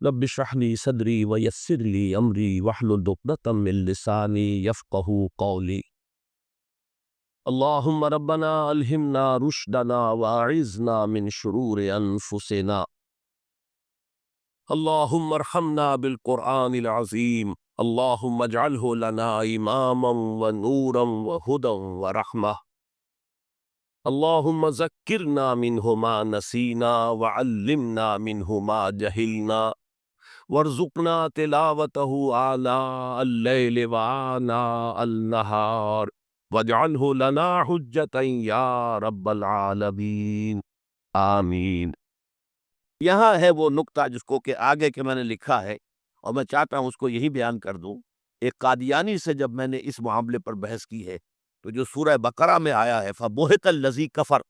رب اشرح لي صدري ويسر لي امري واحلل عقدة من لساني يفقهوا قولي. اللهم ربنا الهمنا رشدنا واعذنا من شرور انفسنا. اللهم ارحمنا بالقرآن العظيم. اللهم اجعله لنا اماما ونورا وهدى ورحمة. اللهم ذكرنا منه ما نسينا وعلمنا منه ما جهلنا وارزقنا تلاوته آناء الليل وآناء النهار واجعله لنا حجة یا رب العالمین آمین۔ یہاں ہے وہ نقطہ جس کو کہ آگے کے میں نے لکھا ہے اور میں چاہتا ہوں اس کو یہی بیان کر دوں۔ ایک قادیانی سے جب میں نے اس معاملے پر بحث کی ہے تو جو سورہ بقرہ میں آیا ہے فَبُہِتَ الَّذِی کَفَرَ،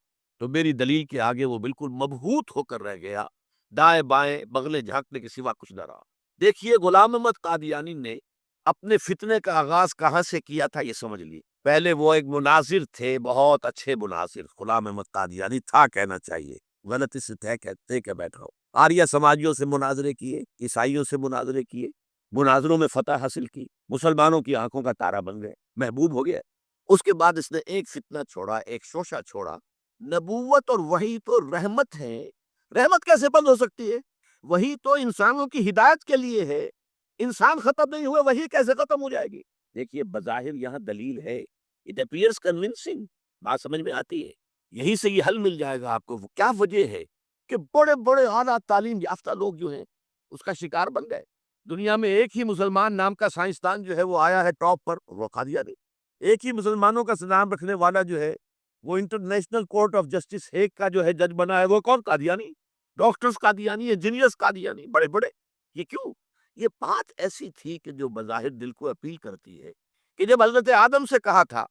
تو میری دلیل کے آگے وہ بالکل مبہوت ہو کر رہ گیا، دائیں بائیں بغلے جھانکنے کے سوا کچھ نہ رہا۔ دیکھیے غلام احمد قادیانی نے اپنے فتنے کا آغاز کہاں سے کیا تھا یہ سمجھ لیے۔ پہلے وہ ایک مناظر تھے، بہت اچھے مناظر، غلام احمد قادیانی تھا کہنا چاہیے، غلطی سے کہتے کہ بیٹھا ہو۔ آریہ سماجیوں سے مناظرے کیے، عیسائیوں سے مناظرے کیے، مناظروں میں فتح حاصل کی، مسلمانوں کی آنکھوں کا تارا بن گئے، محبوب ہو گیا۔ اس کے بعد اس نے ایک فتنہ چھوڑا، ایک شوشہ چھوڑا۔ نبوت اور وحی تو رحمت ہے، رحمت کیسے بند ہو سکتی ہے؟ وہی تو انسانوں کی ہدایت کے لیے ہے، انسان ختم نہیں ہوئے وہی کیسے ختم ہو جائے گی؟ دیکھیے بظاہر یہاں دلیل ہے، اٹ اپیئرس کنونسنگ، بات سمجھ میں آتی ہے، یہی سے یہ حل مل جائے گا آپ کو۔ کیا وجہ ہے کہ بڑے بڑے اعلیٰ تعلیم یافتہ لوگ جو ہیں اس کا شکار بن گئے؟ دنیا میں ایک ہی مسلمان نام کا سائنسدان جو ہے وہ آیا ہے ٹاپ پر، وہ قادیانی۔ ایک ہی مسلمانوں کا نام رکھنے والا جو ہے وہ international court of justice Hague کا جو ہے جج بنا ہے، وہ کون؟ قادیانی۔ ڈاکٹرز قادیانی، انجینئرز قادیانی، بڑے بڑے۔ یہ کیوں؟ یہ بات ایسی تھی کہ جو بظاہر دل کو اپیل کرتی ہے کہ جب حضرت آدم سے کہا تھا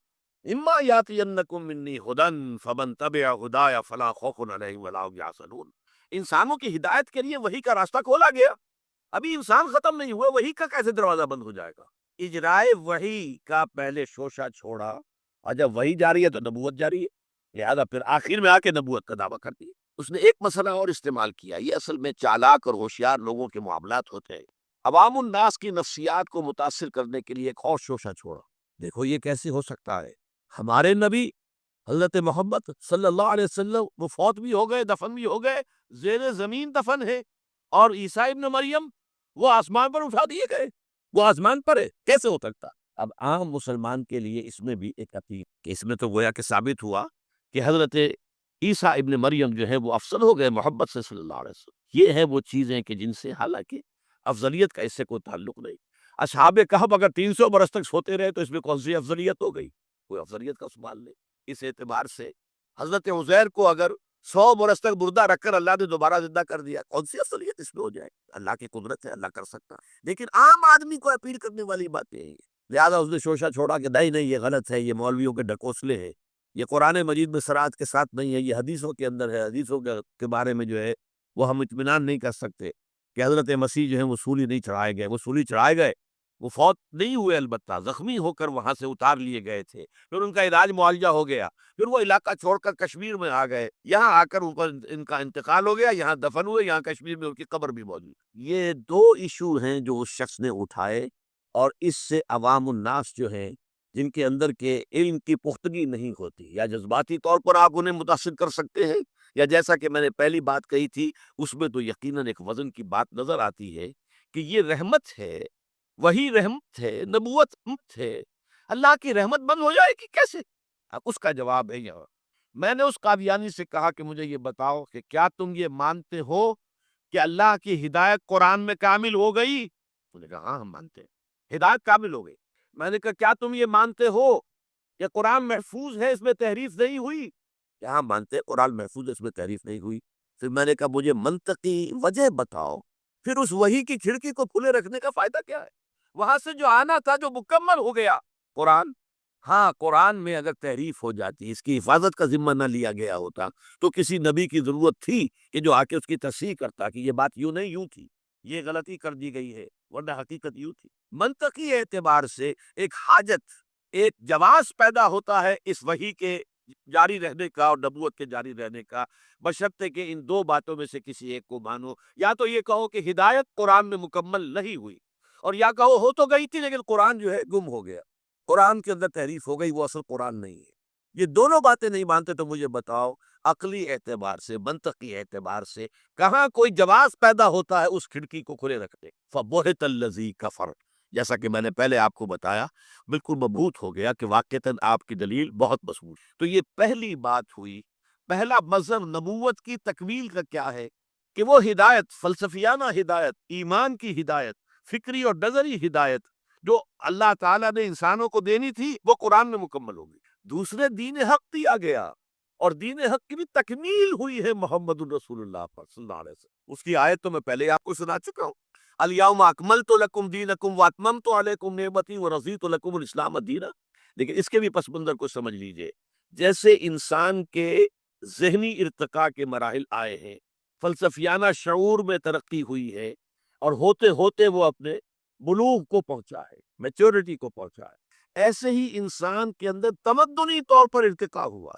اما یاتینکم منی ھدی فمن تبع ھدای فلا خوف علیہم ولا هم یحزنون، انسانوں کی ہدایت کے لیے وحی کا راستہ کھولا گیا۔ ابھی انسان ختم نہیں ہوئے، وحی کا کیسے دروازہ بند ہو جائے گا؟ اجرائے وحی کا پہلے شوشہ چھوڑا، اور جب وحی جاری ہے تو نبوت جاری ہے، لہذا پھر آخر میں آ کے نبوت کا دعویٰ کر دیا۔ اس نے ایک مسئلہ اور استعمال کیا، یہ اصل میں چالاک اور ہوشیار لوگوں کے معاملات ہوتے ہیں۔ عوام الناس کی نفسیات کو متاثر کرنے کے لیے ایک اور شوشہ چھوڑا۔ دیکھو یہ کیسے ہو سکتا ہے؟ ہمارے نبی حضرت محمد صلی اللہ علیہ وسلم وہ فوت بھی ہو گئے، دفن بھی ہو گئے، زیر زمین دفن ہے، اور عیسیٰ ابن مریم وہ آسمان پر اٹھا دیے گئے، وہ آسمان پر ہے، کیسے ہو سکتا؟ اب عام مسلمان کے لیے اس میں بھی ایک عقید کہ اس میں تو گویا کہ ثابت ہوا کہ حضرت عیسیٰ ابن مریم جو ہے وہ افضل ہو گئے محبت سے صلی اللہ علیہ وسلم۔ یہ ہے وہ چیزیں کہ جن سے حالانکہ افضلیت کا اس سے کوئی تعلق نہیں۔ اصحاب کہف اگر 300 برس تک سوتے رہے تو اس میں کون سی افضلیت ہو گئی؟ کوئی افضلیت کا سوال نہیں۔ اس اعتبار سے حضرت عزیر کو اگر 100 برس تک مردہ رکھ کر اللہ نے دوبارہ زندہ کر دیا، کون سی افضلیت اس میں ہو جائے؟ اللہ کی قدرت ہے، اللہ کر سکتا ہے، لیکن عام آدمی کو اپیل کرنے والی بات یہی ہے۔ لہٰذا اس نے شوشہ چھوڑا کہ نہیں یہ غلط ہے، یہ مولویوں کے ڈھکوسلے ہیں، یہ قرآن مجید میں صراحت کے ساتھ نہیں ہے، یہ حدیثوں کے اندر ہے، حدیثوں کے بارے میں جو ہے وہ ہم اطمینان نہیں کر سکتے کہ حضرت مسیح جو ہے وہ سولی نہیں چڑھائے گئے، وہ سولی چڑھائے گئے، وہ فوت نہیں ہوئے، البتہ زخمی ہو کر وہاں سے اتار لیے گئے تھے، پھر ان کا علاج معالجہ ہو گیا، پھر وہ علاقہ چھوڑ کر کشمیر میں آ گئے، یہاں آ کر ان کا انتقال ہو گیا، یہاں دفن ہوئے، یہاں کشمیر میں ان کی قبر بھی موجود۔ یہ دو ایشو ہیں جو اس شخص نے اٹھائے، اور اس سے عوام الناس جو ہیں جن کے اندر کے علم کی پختگی نہیں ہوتی، یا جذباتی طور پر آپ انہیں متاثر کر سکتے ہیں، یا جیسا کہ میں نے پہلی بات کہی تھی اس میں تو یقیناً ایک وزن کی بات نظر آتی ہے کہ یہ رحمت ہے، وہی رحمت ہے، نبوت رحمت ہے، اللہ کی رحمت بند ہو جائے گی کیسے؟ اب اس کا جواب ہے یہاں۔ میں نے اس قادیانی سے کہا کہ مجھے یہ بتاؤ کہ کیا تم یہ مانتے ہو کہ اللہ کی ہدایت قرآن میں کامل ہو گئی؟ انہوں نے کہا ہاں ہم مانتے ہیں، ہدایت کامل ہو گئی۔ میں نے کہا کیا تم یہ مانتے ہو کہ قرآن محفوظ ہے، اس میں تحریف نہیں ہوئی؟ کیا مانتے ہیں قرآن محفوظ ہے، اس میں تحریف نہیں ہوئی؟ پھر میں نے کہا مجھے منطقی وجہ بتاؤ، پھر اس وحی کی کھڑکی کو کھلے رکھنے کا فائدہ کیا ہے؟ وہاں سے جو آنا تھا جو مکمل ہو گیا قرآن۔ ہاں قرآن میں اگر تحریف ہو جاتی، اس کی حفاظت کا ذمہ نہ لیا گیا ہوتا تو کسی نبی کی ضرورت تھی کہ جو آ کے اس کی تصحیح کرتا کہ یہ بات یوں نہیں یوں تھی، یہ غلطی کر دی گئی ہے، ورنہ حقیقت یوں تھی۔ منطقی اعتبار سے ایک حاجت، ایک جواز پیدا ہوتا ہے اس وحی کے جاری رہنے کا اور نبوت کے جاری رہنے کا، بشرطے کہ ان دو باتوں میں سے کسی ایک کو مانو۔ یا تو یہ کہو کہ ہدایت قرآن میں مکمل نہیں ہوئی، اور یا کہو ہو تو گئی تھی لیکن قرآن جو ہے گم ہو گیا، قرآن کے اندر تحریف ہو گئی، وہ اصل قرآن نہیں ہے۔ یہ دونوں باتیں نہیں مانتے تو مجھے بتاؤ عقلی اعتبار سے، منطقی اعتبار سے کہاں کوئی جواز پیدا ہوتا ہے اس کھڑکی کو کھلے رکھتے؟ فَبُہِتَ الَّذِي كَفَرَ، جیسا کہ میں نے پہلے آپ کو بتایا، بالکل مبہوت ہو گیا کہ واقعتاً آپ کی دلیل بہت مضبوط۔ تو یہ پہلی بات ہوئی۔ پہلا مظہر نبوت کی تکمیل کا کیا ہے کہ وہ ہدایت، فلسفیانہ ہدایت، ایمان کی ہدایت، فکری اور نظری ہدایت جو اللہ تعالیٰ نے انسانوں کو دینی تھی وہ قرآن میں مکمل ہوگی۔ دوسرے دین حق دیا گیا، اور دین حق کی بھی تکمیل ہوئی ہے محمد الرسول اللہ پر صلی اللہ علیہ وسلم۔ اس کی آیت تو میں پہلے ہی آپ کو سنا چکا ہوں، الیوم اکملت لکم دینکم واتممت علیکم نعمتی ورضیت لکم الاسلام دینا۔ لیکن اس کے بھی پس منظر کو سمجھ لیجئے، جیسے انسان کے ذہنی ارتقاء کے مراحل آئے ہیں، فلسفیانہ شعور میں ترقی ہوئی ہے، اور ہوتے ہوتے وہ اپنے بلوغ کو پہنچا ہے، میچورٹی کو پہنچا ہے، ایسے ہی انسان کے اندر تمدنی طور پر ارتقاء ہوا ہے۔